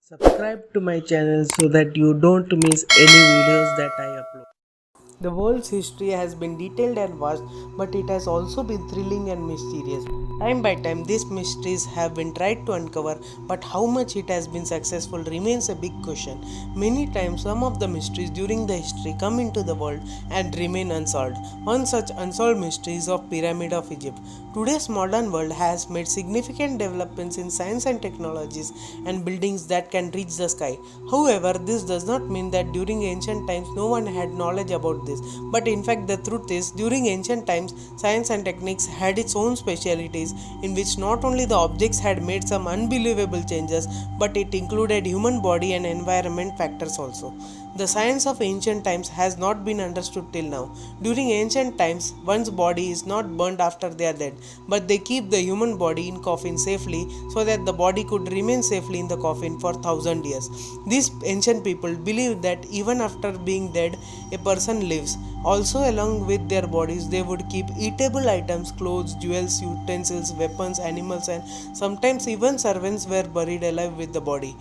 Subscribe to my channel so that you don't miss any videos that I upload. The world's history has been detailed and vast, but it has also been thrilling and mysterious. Time by time, these mysteries have been tried to uncover, but how much it has been successful remains a big question. Many times, some of the mysteries during the history come into the world and remain unsolved. One such unsolved mystery is of Pyramid of Egypt. Today's modern world has made significant developments in science and technologies and buildings that can reach the sky. However, this does not mean that during ancient times no one had knowledge about this. But in fact, the truth is, during ancient times, science and techniques had its own specialities in which not only the objects had made some unbelievable changes, but it included human body and environment factors also. The science of ancient times has not been understood till now. During ancient times, one's body is not burnt after they are dead, but they keep the human body in coffin safely so that the body could remain safely in the coffin for 1,000 years. These ancient people believed that even after being dead, a person lives. Also, along with their bodies, they would keep eatable items, clothes, jewels, utensils, weapons, animals, and sometimes even servants were buried alive with the body.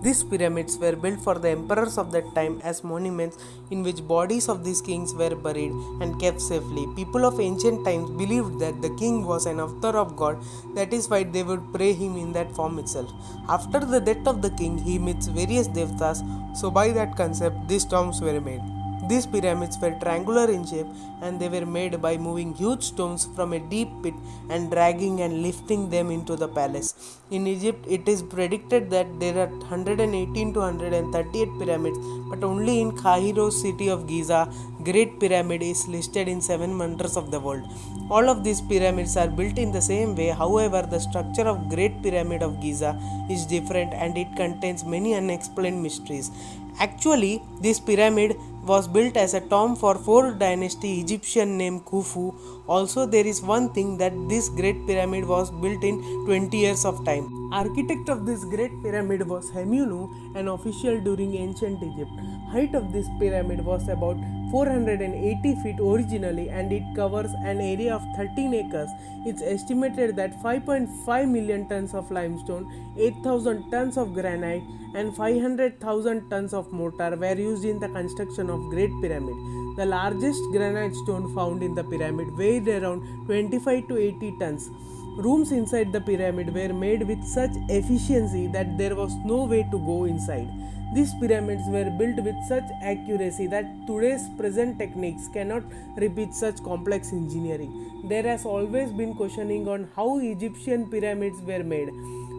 These pyramids were built for the emperors of that time as monuments in which bodies of these kings were buried and kept safely. People of ancient times believed that the king was an avatar of God, that is why they would pray him in that form itself. After the death of the king, he meets various devtas, so by that concept, these tombs were made. These pyramids were triangular in shape and they were made by moving huge stones from a deep pit and dragging and lifting them into the palace. In Egypt, it is predicted that there are 118 to 138 pyramids, but only in Cairo's city of Giza, Great Pyramid is listed in 7 wonders of the world. All of these pyramids are built in the same way, however, the structure of Great Pyramid of Giza is different and it contains many unexplained mysteries. Actually, this pyramid was built as a tomb for 4th dynasty Egyptian named Khufu. Also, there is one thing that this great pyramid was built in 20 years of time. Architect of this great pyramid was Hemunu, an official during ancient Egypt. Height of this pyramid was about 480 feet originally and it covers an area of 13 acres. It's estimated that 5.5 million tons of limestone, 8,000 tons of granite and 500,000 tons of mortar were used in the construction of Great Pyramid. The largest granite stone found in the pyramid weighed around 25 to 80 tons. Rooms inside the pyramid were made with such efficiency that there was no way to go inside. These pyramids were built with such accuracy that today's present techniques cannot repeat such complex engineering. There has always been questioning on how Egyptian pyramids were made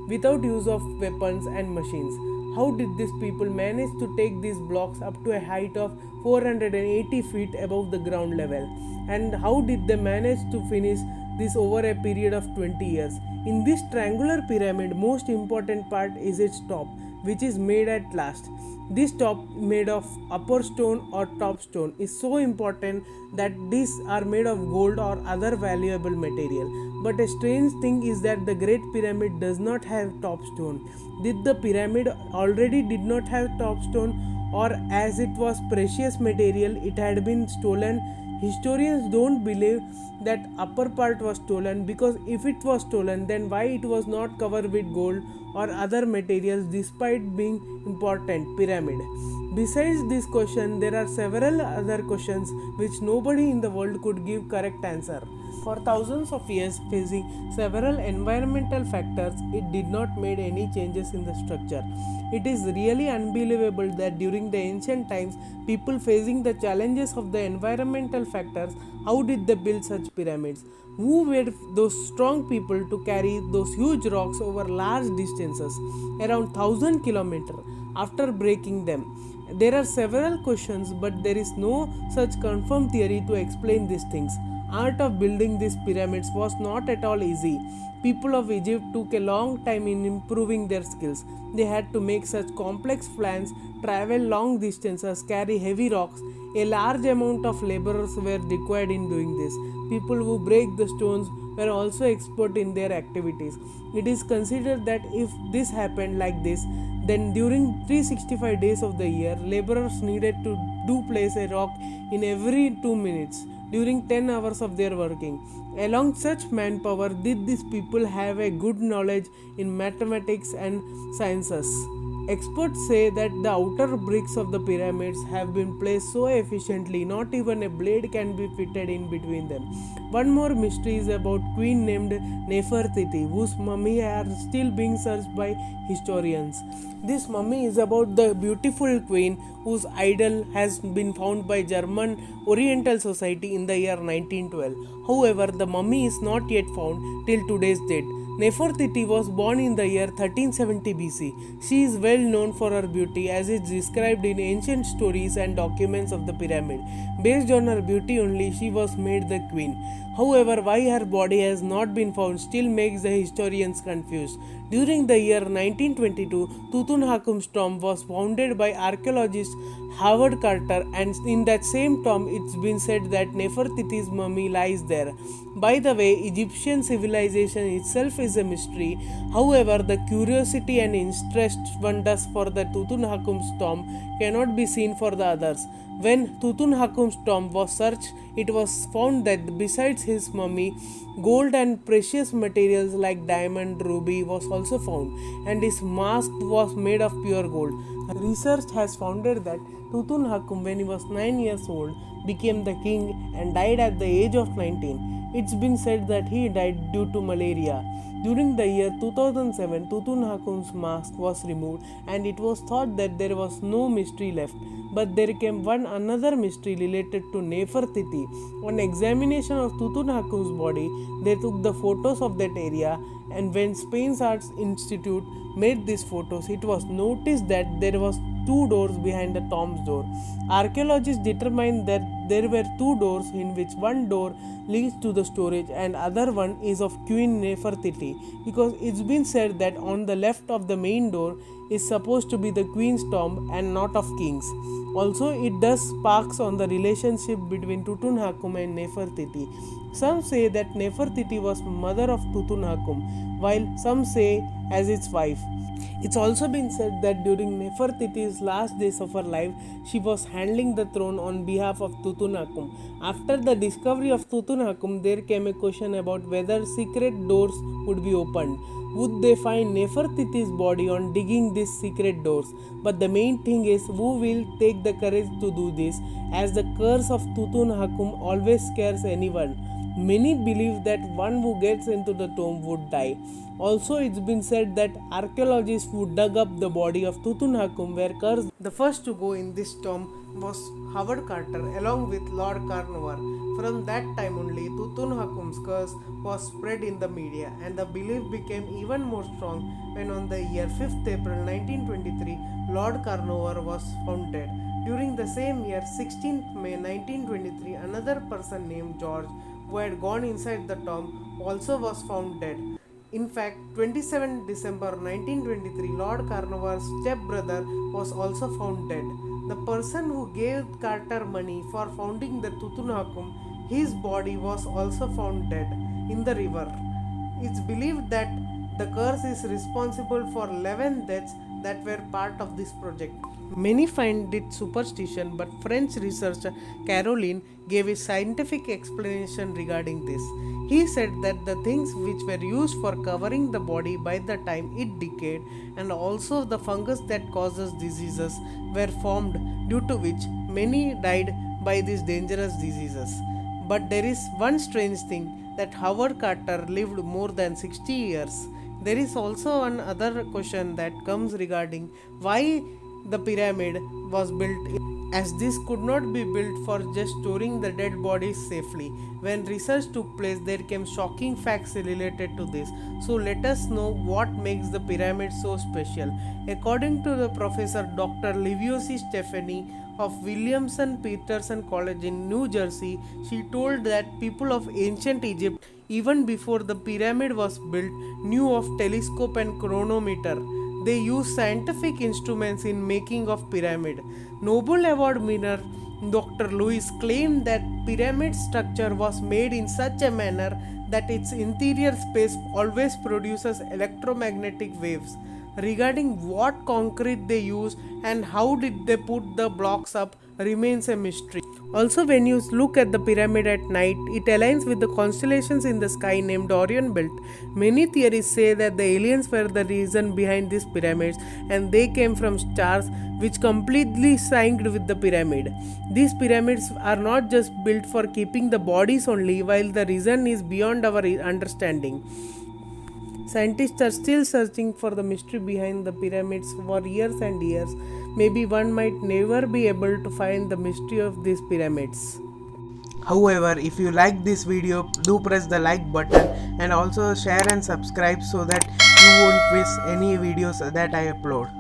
without use of weapons and machines. How did these people manage to take these blocks up to a height of 480 feet above the ground level? And how did they manage to finish this over a period of 20 years? In this triangular pyramid, most important part is its top, which is made at last. This top, made of upper stone or top stone, is so important that these are made of gold or other valuable material. But a strange thing is that the Great Pyramid does not have top stone. Did the pyramid already did not have top stone, or as it was precious material it had been stolen? Historians don't believe that upper part was stolen, because if it was stolen, then why it was not covered with gold or other materials despite being important pyramid? Besides this question, there are several other questions which nobody in the world could give correct answer. For thousands of years, facing several environmental factors, it did not made any changes in the structure. It is really unbelievable that during the ancient times, people facing the challenges of the environmental factors, how did they build such pyramids? Who were those strong people to carry those huge rocks over large distances, around 1,000 kilometers, after breaking them? There are several questions, but there is no such confirmed theory to explain these things. Art of building these pyramids was not at all easy. People of Egypt took a long time in improving their skills. They had to make such complex plans, travel long distances, carry heavy rocks. A large amount of laborers were required in doing this. People who break the stones were also expert in their activities. It is considered that if this happened like this, then during 365 days of the year, laborers needed to place a rock in every 2 minutes. during 10 hours of their working. Along such manpower, did these people have a good knowledge in mathematics and sciences? Experts say that the outer bricks of the pyramids have been placed so efficiently not even a blade can be fitted in between them. One more mystery is about queen named Nefertiti, whose mummy are still being searched by historians. This mummy is about the beautiful queen whose idol has been found by German Oriental Society in the year 1912. However, the mummy is not yet found till today's date. Nefertiti was born in the year 1370 BC. She is well known for her beauty as is described in ancient stories and documents of the pyramid. Based on her beauty only, she was made the queen. However, why her body has not been found still makes the historians confused. During the year 1922, Tutankhamun's tomb was founded by archaeologist Howard Carter, and in that same tomb it's been said that Nefertiti's mummy lies there. By the way, Egyptian civilization itself is a mystery. However, the curiosity and interest one does for the Tutankhamun's tomb cannot be seen for the others. When Tutankhamun's tomb was searched, it was found that besides his mummy, gold and precious materials like diamond, ruby was also found, and his mask was made of pure gold. Research has found that Tutankhamun, when he was 9 years old, became the king and died at the age of 19. It's been said that he died due to malaria. During the year 2007, Tutankhamun's mask was removed and it was thought that there was no mystery left. But there came another mystery related to Nefertiti. On examination of Tutankhamun's body, they took the photos of that area, and when Spain's Arts Institute made these photos, it was noticed that there was two doors behind the tomb's door. Archaeologists determined that there were two doors, in which one door leads to the storage and other one is of Queen Nefertiti, because it's been said that on the left of the main door is supposed to be the queen's tomb and not of kings. Also, it does sparks on the relationship between Tutankhamun and Nefertiti. Some say that Nefertiti was mother of Tutankhamun, while some say as its wife. It's also been said that during Nefertiti's last days of her life, she was handling the throne on behalf of Tutankhamun. After the discovery of Tutankhamun, there came a question about whether secret doors would be opened. Would they find Nefertiti's body on digging these secret doors? But the main thing is, who will take the courage to do this, as the curse of Tutankhamun always scares anyone. Many believe that one who gets into the tomb would die. Also, it's been said that archaeologists who dug up the body of Tutankhamun were cursed. The first to go in this tomb was Howard Carter along with Lord Carnarvon. From that time only, Tutankhamun's curse was spread in the media, and the belief became even more strong when on the year 5th April 1923, Lord Carnarvon was found dead. During the same year, 16th May 1923, another person named George, who had gone inside the tomb, also was found dead. In fact, 27 December 1923, Lord Carnarvon's stepbrother was also found dead. The person who gave Carter money for founding the Tutankhamun, his body was also found dead in the river. It's believed that the curse is responsible for 11 deaths that were part of this project. Many find it superstition, but French researcher Caroline gave a scientific explanation regarding this. He said that the things which were used for covering the body by the time it decayed, and also the fungus that causes diseases, were formed, due to which many died by these dangerous diseases. But there is one strange thing, that Howard Carter lived more than 60 years. There is also another question that comes regarding why the pyramid was built, as this could not be built for just storing the dead bodies safely. When research took place, there came shocking facts related to this. So let us know what makes the pyramid so special. According to the professor Dr. Liviosi Stephanie of Williamson Peterson College in New Jersey, she told that people of ancient Egypt, even before the pyramid was built, knew of telescope and chronometer. They used scientific instruments in making of pyramid. Nobel Award winner Dr. Lewis claimed that pyramid structure was made in such a manner that its interior space always produces electromagnetic waves. Regarding what concrete they used and how did they put the blocks up remains a mystery. Also, when you look at the pyramid at night, it aligns with the constellations in the sky named Orion Belt. Many theories say that the aliens were the reason behind these pyramids and they came from stars which completely synced with the pyramid. These pyramids are not just built for keeping the bodies only, while the reason is beyond our understanding. Scientists are still searching for the mystery behind the pyramids for years and years. Maybe one might never be able to find the mystery of these pyramids. However, if you like this video, do press the like button and also share and subscribe so that you won't miss any videos that I upload.